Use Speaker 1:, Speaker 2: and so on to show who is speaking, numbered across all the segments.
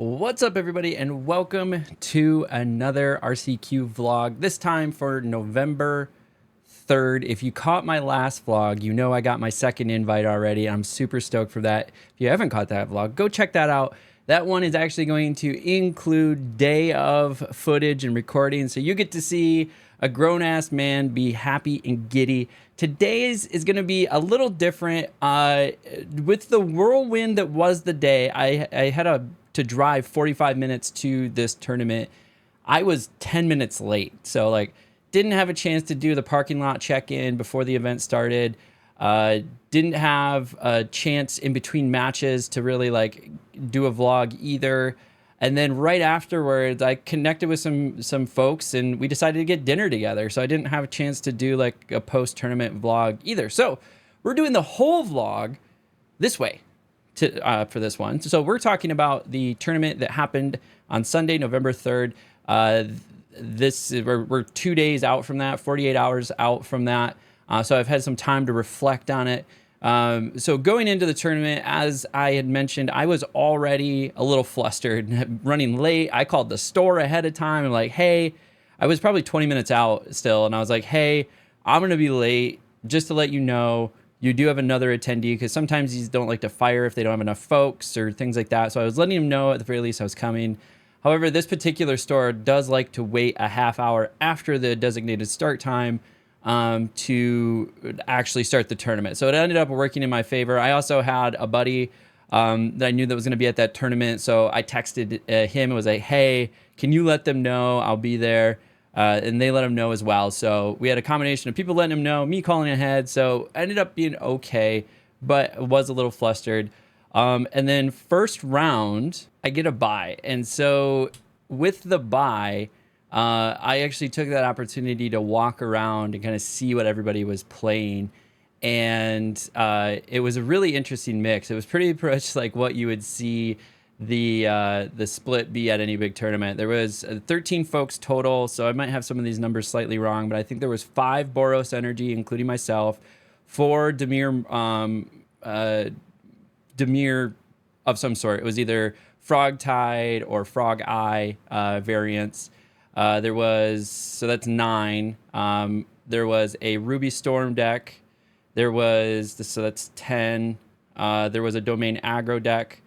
Speaker 1: What's up, everybody, and welcome to another RCQ vlog, this time for November 3rd. If you caught my last vlog, you know I got my second invite already. I'm super stoked for that. If you haven't caught that vlog, go check that out. That one is actually going to include day of footage and recording, so you get to see a grown-ass man be happy and giddy. Today's is going to be a little different. With the whirlwind that was the day, I had to drive 45 minutes to this tournament. I was 10 minutes late, so like didn't have a chance to do the parking lot check-in before the event started. Didn't have a chance in between matches to really like do a vlog either. And then right afterwards, I connected with some folks and we decided to get dinner together. So I didn't have a chance to do like a post-tournament vlog either. So we're doing the whole vlog this way for this one. So we're talking about the tournament that happened on Sunday, November 3rd. We're 2 days out from that, 48 hours out from that. So I've had some time to reflect on it. So going into the tournament, as I had mentioned, I was already a little flustered, running late. I called the store ahead of time and like, hey, I was probably 20 minutes out still. And I was like, hey, I'm going to be late, just to let you know. You do have another attendee, because sometimes these don't like to fire if they don't have enough folks or things like that. So I was letting him know at the very least I was coming. However, this particular store does like to wait a half hour after the designated start time to actually start the tournament. So it ended up working in my favor. I also had a buddy that I knew that was going to be at that tournament. So I texted him and was like, hey, can you let them know I'll be there? And they let him know as well. So we had a combination of people letting him know, me calling ahead. So I ended up being okay, but was a little flustered. And then first round, I get a bye. And so with the bye, I actually took that opportunity to walk around and kind of see what everybody was playing. And it was a really interesting mix. It was pretty much like what you would see the split be at any big tournament. There was 13 folks total, so I might have some of these numbers slightly wrong, but I think there was 5 Boros Energy, including myself, 4 Dimir of some sort. It was either Frog Tide or Frog Eye variants. So that's 9. There was a Ruby Storm deck. So that's 10. There was a Domain Aggro deck.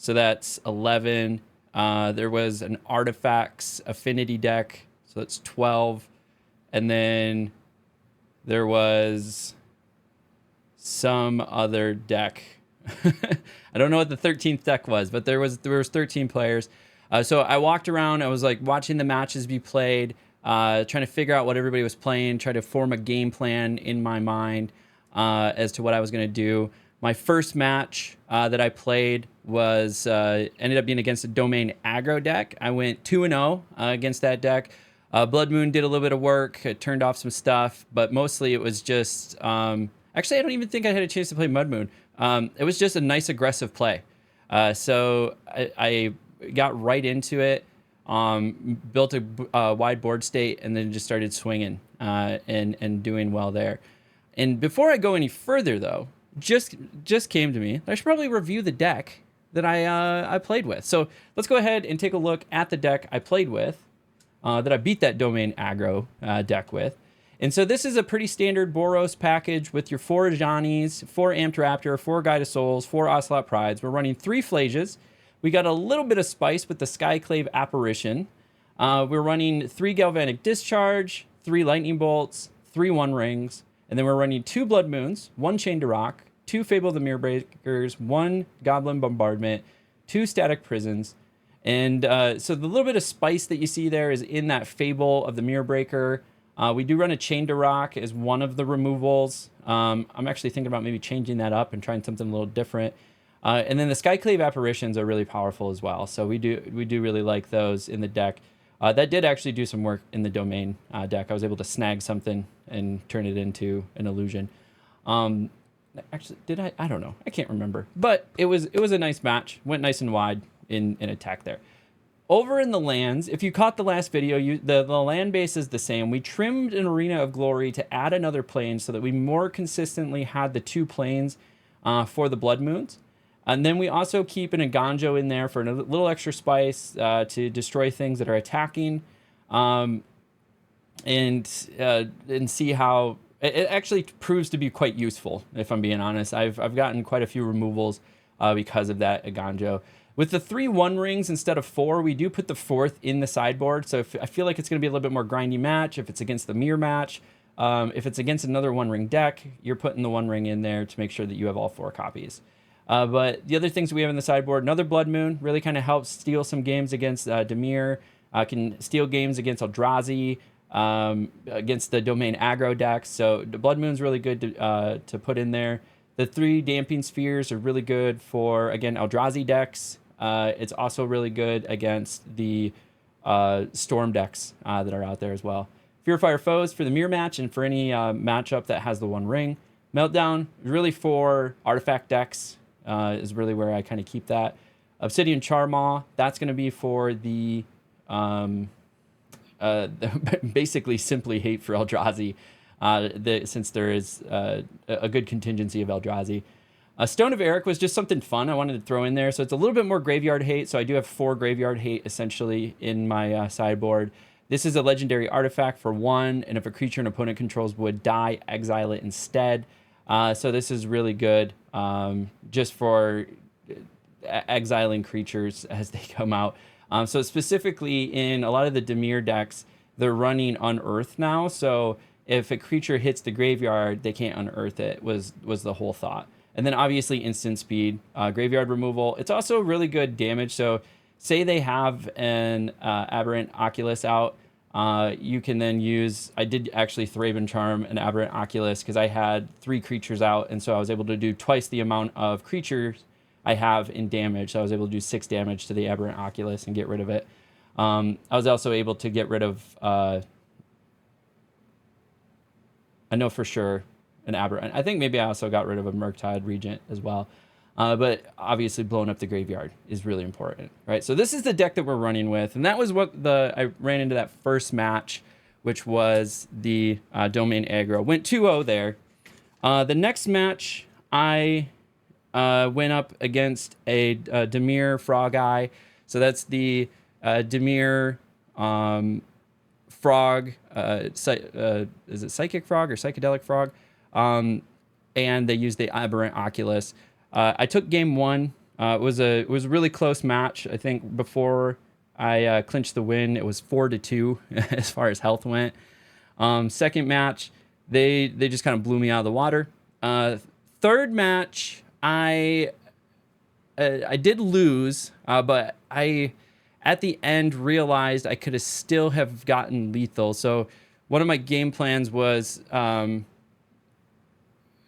Speaker 1: So that's 11. There was an Artifacts Affinity deck. So that's 12. And then there was some other deck. I don't know what the 13th deck was, but there was 13 players. So I walked around. I was like watching the matches be played, trying to figure out what everybody was playing, try to form a game plan in my mind as to what I was going to do. My first match that I played was ended up being against a Domain Aggro deck. I went 2-0 against that deck. Blood Moon did a little bit of work. It turned off some stuff, but mostly it was just... actually, I don't even think I had a chance to play Mud Moon. It was just a nice aggressive play. So I got right into it, built a wide board state, and then just started swinging and doing well there. And before I go any further, though, just came to me that I should probably review the deck that I played with. So let's go ahead and take a look at the deck I played with, that I beat that Domain Aggro deck with. And so this is a pretty standard Boros package with your 4 Johnnies, 4 Amped Raptor, 4 Guide of Souls, 4 Ocelot Prides. We're running 3 Flages. We got a little bit of spice with the Skyclave Apparition. We're running 3 Galvanic Discharge, 3 Lightning Bolts, 3 One Rings, and then we're running 2 Blood Moons, 1 Chain to Rock, 2 Fable of the Mirror Breakers, 1 Goblin Bombardment, 2 Static Prisons. And so the little bit of spice that you see there is in that Fable of the Mirror Breaker. We do run a Chain to Rock as one of the removals. I'm actually thinking about maybe changing that up and trying something a little different. And then the Skyclave Apparitions are really powerful as well. So we do really like those in the deck. That did actually do some work in the Domain deck. I was able to snag something and turn it into an illusion. Actually, did I? I don't know. I can't remember. But it was a nice match. Went nice and wide in attack there. Over in the lands, if you caught the last video, the land base is the same. We trimmed an Arena of Glory to add another plane so that we more consistently had the 2 planes for the Blood Moons. And then we also keep an Aganjo in there for a little extra spice to destroy things that are attacking, um, and see how it actually proves to be quite useful. If I'm being honest, I've gotten quite a few removals because of that Aganjo. With the 3 1 rings instead of 4, we do put the 4th in the sideboard. So if I feel like it's going to be a little bit more grindy match, if it's against the mirror match, if it's against another 1 ring deck, you're putting the 1 ring in there to make sure that you have all 4 copies. But the other things we have in the sideboard, another Blood Moon really kind of helps steal some games against Dimir. Can steal games against Eldrazi, against the domain aggro decks. So the Blood Moon's really good to put in there. The 3 Damping Spheres are really good for, again, Eldrazi decks. It's also really good against the Storm decks that are out there as well. Purifier Foes for the mirror match and for any matchup that has the 1 ring. Meltdown, really for artifact decks, is really where I kind of keep that. Obsidian Charmaw, that's going to be for the basically simply hate for Eldrazi, since there is a good contingency of Eldrazi. Stone of Eric was just something fun I wanted to throw in there. So it's a little bit more graveyard hate. So I do have 4 graveyard hate essentially in my sideboard. This is a legendary artifact for 1, and if a creature an opponent controls would die, exile it instead. So this is really good just for exiling creatures as they come out. So specifically in a lot of the Dimir decks, they're running Unearth now. So if a creature hits the graveyard, they can't unearth it, was the whole thought. And then obviously instant speed, graveyard removal. It's also really good damage. So say they have an Aberrant Oculus out, you can then use, I did actually Thraben Charm an Aberrant Oculus because I had 3 creatures out, and so I was able to do twice the amount of creatures I have in damage. So I was able to do 6 damage to the Aberrant Oculus and get rid of it. I was also able to get rid of, I know for sure, an Aberrant. I think maybe I also got rid of a Murktide Regent as well. But obviously blowing up the graveyard is really important, right? So this is the deck that we're running with, and that was what I ran into that first match, which was the Domain Aggro. Went 2-0 there. The next match, I went up against a Dimir Frog Eye. So that's the Dimir Frog, is it Psychic Frog or Psychedelic Frog? And they used the Aberrant Oculus. I took game 1. It was a really close match. I think before I clinched the win, it was 4-2 as far as health went. Second match, they just kind of blew me out of the water. Third match, I did lose, but I at the end realized I could have still have gotten lethal. So one of my game plans was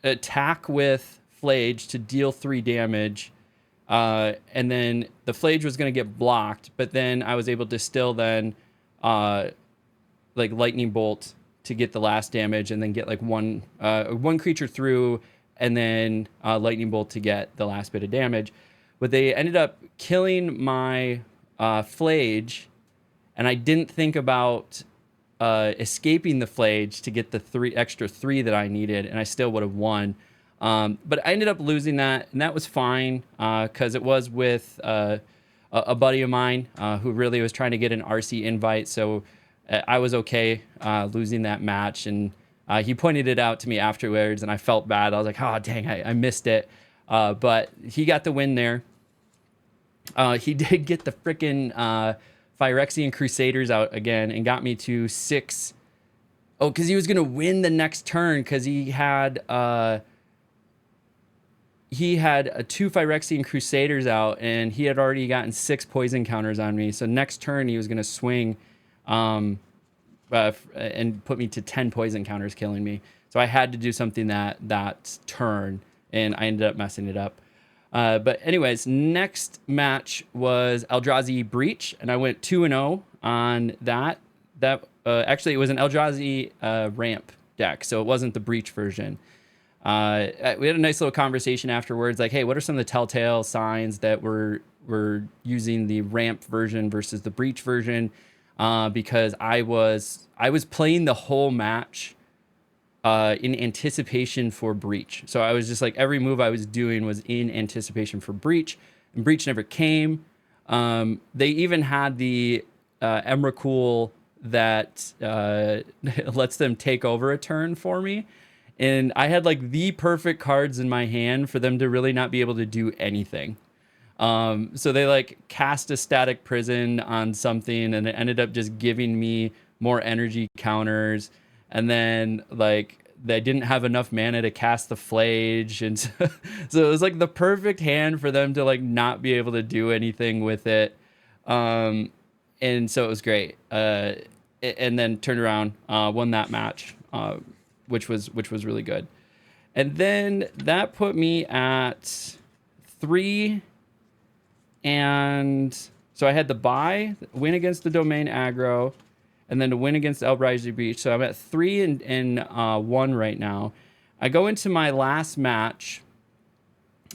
Speaker 1: attack with Flage to deal 3 damage, and then the Flage was going to get blocked, but then I was able to still then like Lightning Bolt to get the last damage, and then get like one creature through, and then Lightning Bolt to get the last bit of damage. But they ended up killing my Flage, and I didn't think about escaping the Flage to get the extra 3 that I needed, and I still would have won. But I ended up losing that, and that was fine because it was with a buddy of mine who really was trying to get an RC invite. So I was okay losing that match, and he pointed it out to me afterwards, and I felt bad. I was like, oh, dang, I missed it. But he got the win there. He did get the frickin' Phyrexian Crusaders out again and got me to 6. Oh, because he was going to win the next turn because he had... He had 2 Phyrexian Crusaders out, and he had already gotten 6 poison counters on me. So next turn, he was going to swing and put me to 10 poison counters, killing me. So I had to do something that turn, and I ended up messing it up. But anyways, next match was Eldrazi Breach, and I went 2-0 on that. Actually, it was an Eldrazi ramp deck, so it wasn't the Breach version. We had a nice little conversation afterwards, like, hey, what are some of the telltale signs that we're using the ramp version versus the Breach version? Because I was playing the whole match in anticipation for breach. So I was just like, every move I was doing was in anticipation for breach, and breach never came. They even had the Emrakul that lets them take over a turn for me. And I had like the perfect cards in my hand for them to really not be able to do anything. So they like cast a static prison on something, and it ended up just giving me more energy counters. And then like they didn't have enough mana to cast the Flage, and so it was like the perfect hand for them to like not be able to do anything with it. And so it was great. And then turned around, won that match, which was really good. And then that put me at 3. And so I had the bye, win against the domain aggro, and then to win against Eldrazi Beach. So I'm at 3 and 1 right now. I go into my last match,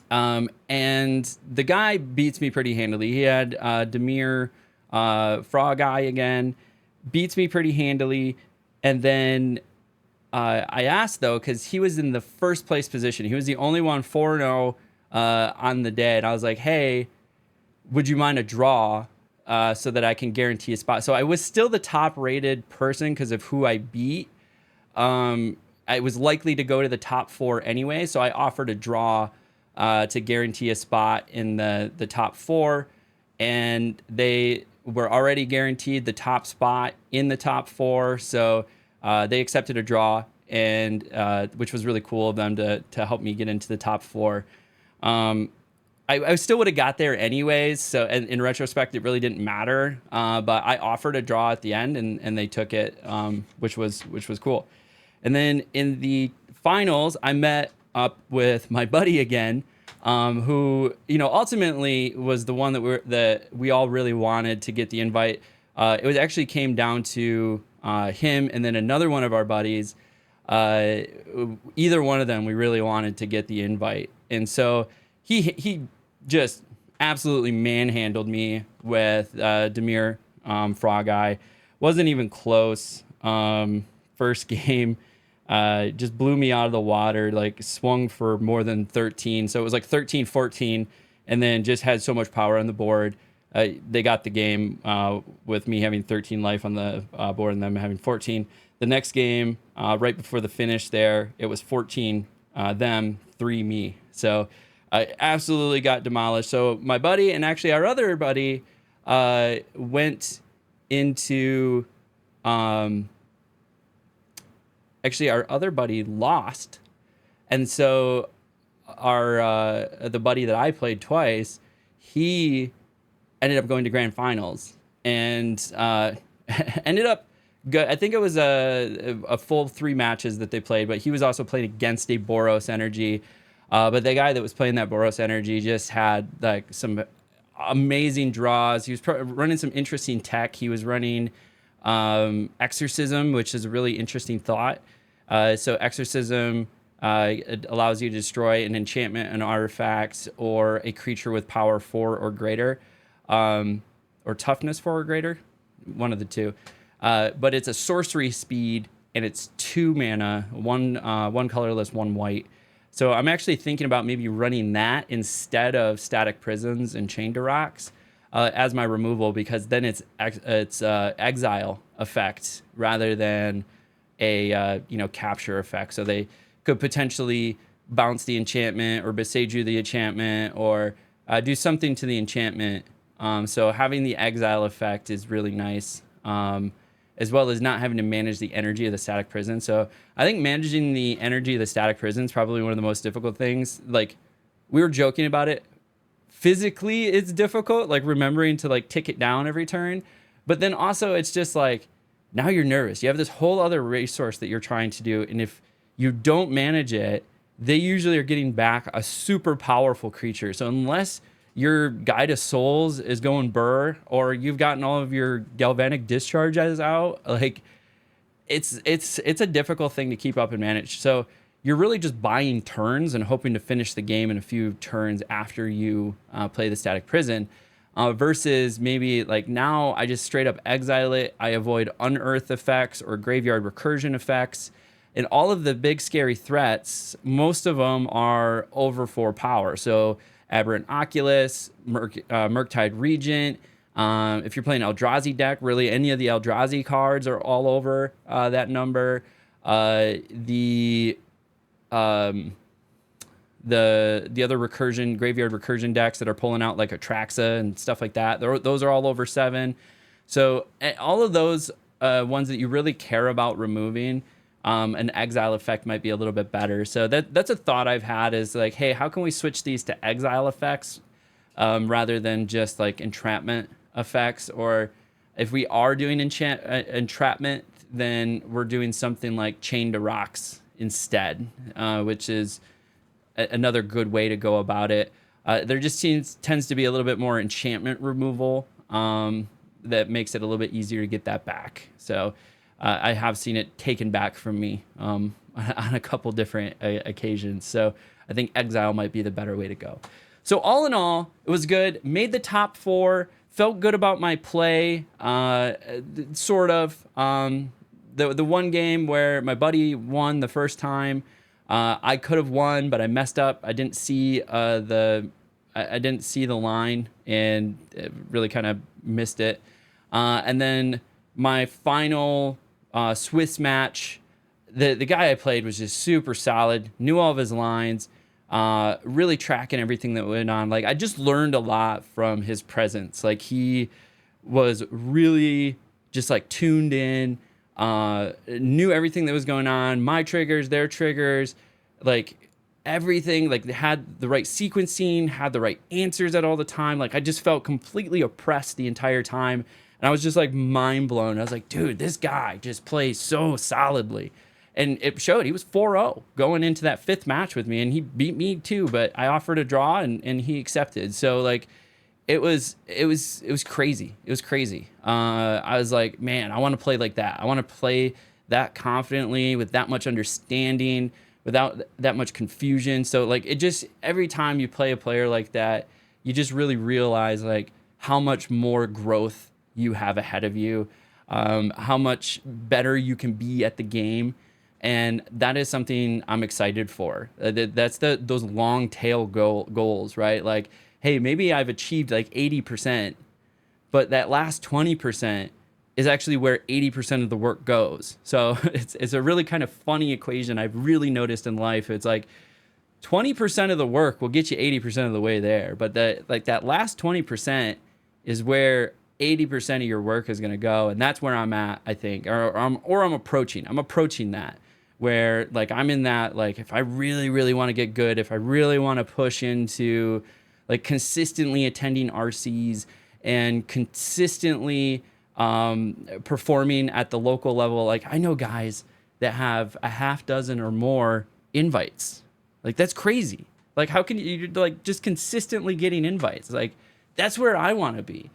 Speaker 1: and the guy beats me pretty handily. He had Dimir, Frog Eye again, beats me pretty handily. And then I asked, though, because he was in the first place position. He was the only one 4-0 on the day. And I was like, hey, would you mind a draw so that I can guarantee a spot? So I was still the top rated person because of who I beat. I was likely to go to the top 4 anyway, so I offered a draw to guarantee a spot in the top 4, and they were already guaranteed the top spot in the top 4, so they accepted a draw, and which was really cool of them to help me get into the top 4. I still would have got there anyways, so in retrospect, it really didn't matter. But I offered a draw at the end, and they took it, which was cool. And then in the finals, I met up with my buddy again, who ultimately was the one that we all really wanted to get the invite. It was actually came down to him and then another one of our buddies. Either one of them, we really wanted to get the invite, and so he just absolutely manhandled me with Dimir, Frog Eye. Wasn't even close. First game, just blew me out of the water, like swung for more than 13. So it was like 13-14, and then just had so much power on the board. They got the game with me having 13 life on the board and them having 14. The next game, right before the finish there, it was 14 them, 3 me. So I absolutely got demolished. So my buddy and actually our other buddy went into... actually, our other buddy lost. And so our the buddy that I played twice, he ended up going to grand finals and ended up good. I think it was a full 3 matches that they played, but he was also playing against a Boros Energy. But the guy that was playing that Boros Energy just had like some amazing draws. He was running some interesting tech. He was running Exorcism, which is a really interesting thought. So Exorcism it allows you to destroy an enchantment, an artifact, or a creature with power 4 or greater, or toughness 4 or greater, one of the two. But it's a sorcery speed, and it's 2 mana, one colorless, 1 white. So I'm actually thinking about maybe running that instead of Static Prisons and Chain to Rocks as my removal, because then it's exile effect rather than a capture effect. So they could potentially bounce the enchantment or Beseiju the enchantment or do something to the enchantment. So having the exile effect is really nice, as well as not having to manage the energy of the Static Prison. So I think managing the energy of the Static Prison is probably one of the most difficult things. Like, we were joking about it. Physically, it's difficult, like remembering to like tick it down every turn. But then also it's just like, now you're nervous. You have this whole other resource that you're trying to do. And if you don't manage it, they usually are getting back a super powerful creature. So unless your Guide of Souls is going burr, or you've gotten all of your Galvanic Discharges out, like it's a difficult thing to keep up and manage. So you're really just buying turns and hoping to finish the game in a few turns after you play the Static Prison, versus maybe like now I just straight up exile it. I avoid unearth effects or graveyard recursion effects, And all of the big scary threats, most of them are over 4 power. So Aberrant Oculus, Murktide Regent. If you're playing Eldrazi deck, really any of the Eldrazi cards are all over that number. The other recursion, graveyard recursion decks that are pulling out like Atraxa and stuff like that, those are all over 7. So all of those ones that you really care about removing, an exile effect might be a little bit better. So that's a thought I've had, is like, hey, how can we switch these to exile effects rather than just like entrapment effects? Or if we are doing entrapment, then we're doing something like Chain to Rocks instead, which is another good way to go about it. There just tends to be a little bit more enchantment removal that makes it a little bit easier to get that back. So I have seen it taken back from me on a couple different occasions. So I think exile might be the better way to go. So all in all, it was good. Made the top 4. Felt good about my play, sort of. The one game where my buddy won the first time, I could have won, but I messed up. I didn't see the line and really kind of missed it. And then my final Swiss match, the guy I played was just super solid, knew all of his lines, really tracking everything that went on. Like, I just learned a lot from his presence. Like, he was really just like tuned in, knew everything that was going on, my triggers, their triggers, like everything, like they had the right sequencing, had the right answers at all the time. Like, I just felt completely oppressed the entire time. And I was just like mind blown. I was like, dude, this guy just plays so solidly. And it showed. He was 4-0 going into that 5th match with me, and he beat me too, but I offered a draw and he accepted. So like, it was crazy. It was crazy. I was like, man, I want to play like that. I want to play that confidently with that much understanding, without that much confusion. So like, it just, every time you play a player like that, you just really realize like how much more growth you have ahead of you, how much better you can be at the game. And that is something I'm excited for. That's those long tail goals, right? Like, hey, maybe I've achieved like 80%, but that last 20% is actually where 80% of the work goes. So it's a really kind of funny equation I've really noticed in life. It's like 20% of the work will get you 80% of the way there, but that last 20% is where 80% of your work is going to go, and that's where I'm at, I think, or I'm approaching that, where like I'm in that, like, if I really, really want to get good, if I really want to push into like consistently attending RCs and consistently performing at the local level. Like, I know guys that have a half dozen or more invites. Like, that's crazy. Like, how can you like just consistently getting invites? Like, that's where I want to be.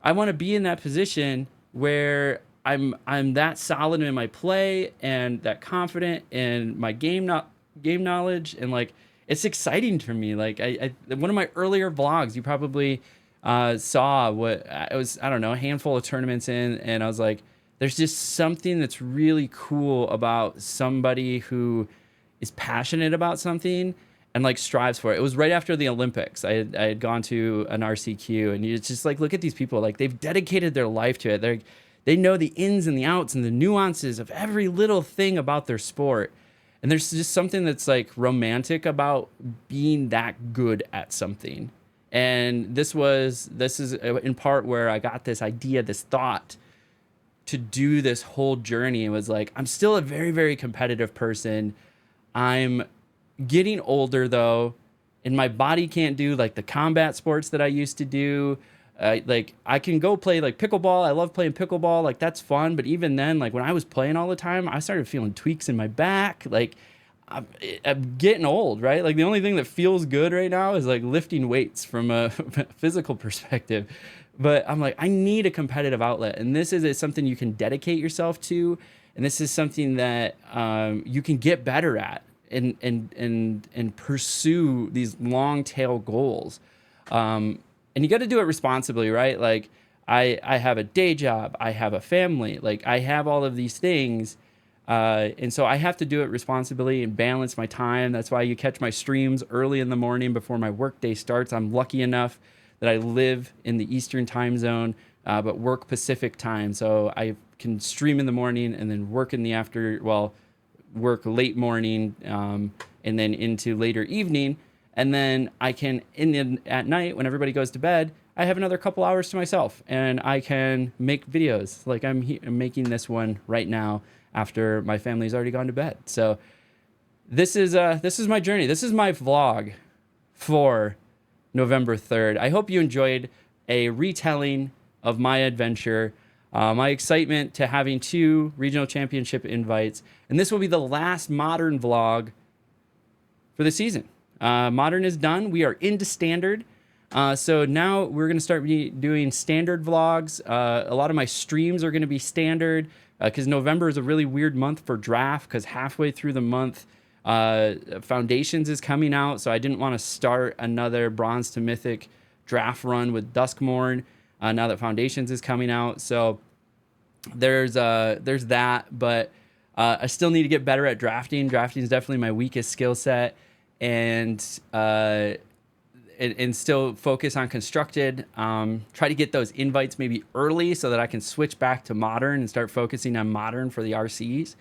Speaker 1: I want to be in that position where I'm that solid in my play and that confident in my game knowledge, and like, it's exciting for me. Like, I one of my earlier vlogs, you probably saw what it was, I don't know, a handful of tournaments in, and I was like, there's just something that's really cool about somebody who is passionate about something and like strives for it. It was right after the Olympics. I had gone to an RCQ, and it's just like, look at these people, like they've dedicated their life to it. They know the ins and the outs and the nuances of every little thing about their sport. And there's just something that's like romantic about being that good at something. And this is in part where I got this idea, this thought to do this whole journey. It was like, I'm still a very, very competitive person. I'm getting older though, and my body can't do like the combat sports that I used to do. Like, I can go play like pickleball. I love playing pickleball. Like, that's fun. But even then, like when I was playing all the time, I started feeling tweaks in my back. Like, I'm getting old, right? Like, the only thing that feels good right now is like lifting weights from a physical perspective. But I'm like, I need a competitive outlet. And this is something you can dedicate yourself to. And this is something that you can get better at and pursue these long tail goals. And you got to do it responsibly, right? Like, I have a day job, I have a family, like I have all of these things. And so I have to do it responsibly and balance my time. That's why you catch my streams early in the morning before my workday starts. I'm lucky enough that I live in the Eastern time zone, but work Pacific time. So I can stream in the morning and then work in the work late morning, and then into later evening. And then I can, at night when everybody goes to bed, I have another couple hours to myself and I can make videos like I'm making this one right now after my family's already gone to bed. So this is my journey. This is my vlog for November 3rd. I hope you enjoyed a retelling of my adventure, my excitement to having 2 regional championship invites. And this will be the last Modern vlog for the season. Modern is done. We are into Standard. So now we're going to start doing Standard vlogs. A lot of my streams are going to be Standard because November is a really weird month for draft because halfway through the month, Foundations is coming out. So I didn't want to start another Bronze to Mythic draft run with Duskmourn now that Foundations is coming out. So there's that, but I still need to get better at drafting. Drafting is definitely my weakest skill set, and still focus on Constructed. Try to get those invites maybe early so that I can switch back to Modern and start focusing on Modern for the RCs.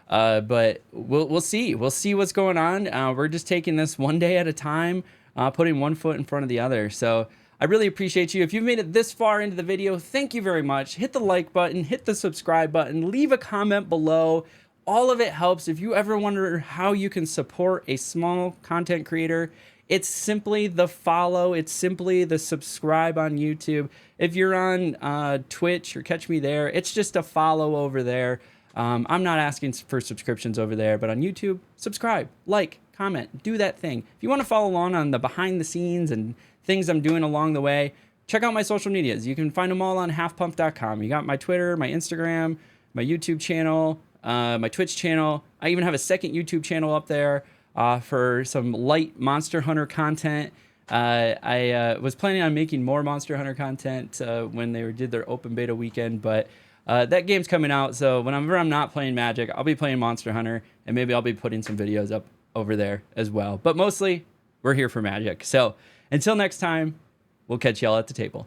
Speaker 1: But we'll see. We'll see what's going on. We're just taking this one day at a time, putting one foot in front of the other. So I really appreciate you. If you've made it this far into the video, thank you very much. Hit the like button, hit the subscribe button, leave a comment below. All of it helps. If you ever wonder how you can support a small content creator, it's simply the follow. It's simply the subscribe on YouTube. If you're on Twitch or catch me there, it's just a follow over there. I'm not asking for subscriptions over there, but on YouTube, subscribe, like, comment, do that thing. If you want to follow along on the behind the scenes and things I'm doing along the way, check out my social medias. You can find them all on halfpump.com. You got my Twitter, my Instagram, my YouTube channel, my Twitch channel. I even have a second YouTube channel up there for some light Monster Hunter content. I was planning on making more Monster Hunter content when they did their open beta weekend, but that game's coming out, so whenever I'm not playing Magic, I'll be playing Monster Hunter, and maybe I'll be putting some videos up over there as well. But mostly, we're here for Magic. So until next time, we'll catch y'all at the table.